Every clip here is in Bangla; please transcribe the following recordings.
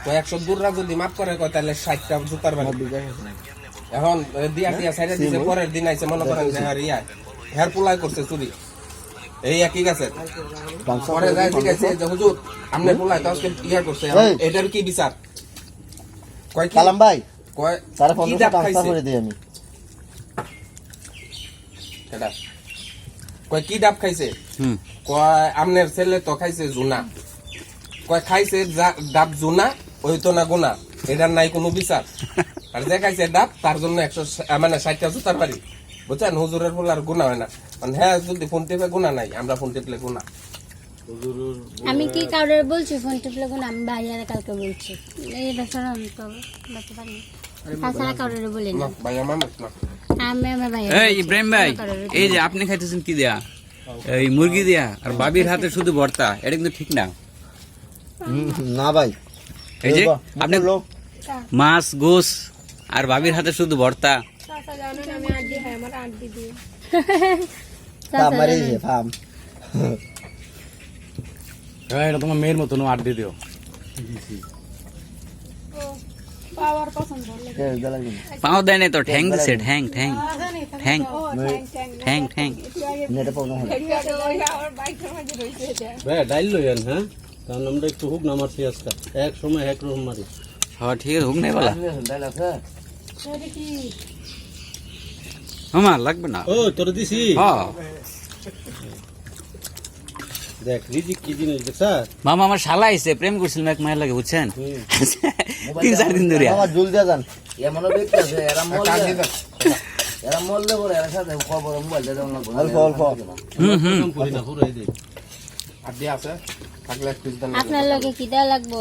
100 যদি মাপ করে কয় তাহলে 60টা জুতার বাড়ি এখন দিয়া দিয়া সাইডে দিছে পরের দিন আইছে মনে করেন যে হেয়ার পুলাই করছে চুরি এই একই গাছে পরে যায় ঠিক আছে যে হুজুর আপনি পুলাই তো আজকে ইয়া করছে এটার কি বিচার কয় কি কালাম ভাই কয় 1500 ট্রান্সফার করে দেই আমি এটা কয় কি ডাব খাইছে কয় আমনের ছেলে তো খাইছে জুনা কয় খাইছে ডাব জুনা ওই তো না গুনা এটার নাই কোনো বিচার আর যে খাইছে ডাব তার জন্য 100 মানে 60টা জুতার বাড়ি বুঝছেন হুজুরের ফুলার গুণা হয় না মানে হ্যাঁ যদি ফোন টিপে গুণা নাই আমরা ফোন টিপলে গুণা আমি কি কাউরে বলছি ফোন টিপলে গুণা আমি ভাইয়ারে কালকে বলছি এটা শোনো তো বলতে পারি তাছাড়া কাউরে বলি না ভাই আমার না আমি আমার ভাই এই ইব্রাহিম ভাই এই যে আপনি খাইতেছেন কি দেয়া এই মুরগি দেয়া আর বাবির হাতে শুধু ভর্তা এটা কিন্তু ঠিক না না ভাই এই যে আপনি লোক মাছ গোস আর বাবির হাতে শুধু ভর্তা আমারই যে ফার্ম এটা তোমার মেয়ের মতন আট দিয়ে দিও পাও দেয় নাই তো ঠ্যাং দিছে ঠ্যাং ঠ্যাং ঠ্যাং ঠ্যাং ঠ্যাং নেটে পাবো না ভাই ডাইল লইয়েন হ্যাঁ কারণ আমরা একটু হুক না মারছি আজকে এক সময় এক রকম মারি হ্যাঁ ঠিক আছে হুক নাই বলা ডাল আছে আমার লাগবে না ও তোরে দিছি হ্যাঁ দেখ রিজিক কি জিনিস দেখ স্যার মামা আমার শালা আইছে প্রেম করছিল এক মায়ের লাগে বুঝছেন 3-4 দিন ধরে আমার জুল দিয়া যান এমন ব্যক্তি আছে এরা মরলে পরে এর সাথে খবর মোবাইল দিয়ে দাও না অল্প অল্প করি না পুরাই দেই আর দিয়া আছে থাকলে একটু দেন আপনার লগে কি দেওয়া লাগবো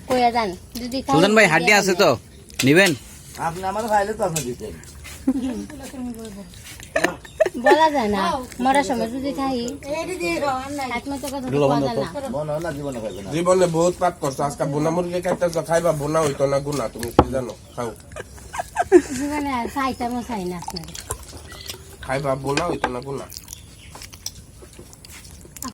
কইয়া যান যদি সুলতান ভাই হাড্ডি আছে তো নিবেন আপনি আমার খাইলে তো আপনি দিতেন বলা যায় না মরার সময় যদি খাই একমাত্র কথা তো বলা না মনে হয় না জীবনে খাইবে না জীবনে বহুত পাপ করছো আজকে বোনা মুরগি খাইতেছো খাইবা বোনা হইতো না গুনা তুমি কি জানো খাও জীবনে আর খাইতামও চাই না আপনার খাইবা বোনা হইতো না গুনা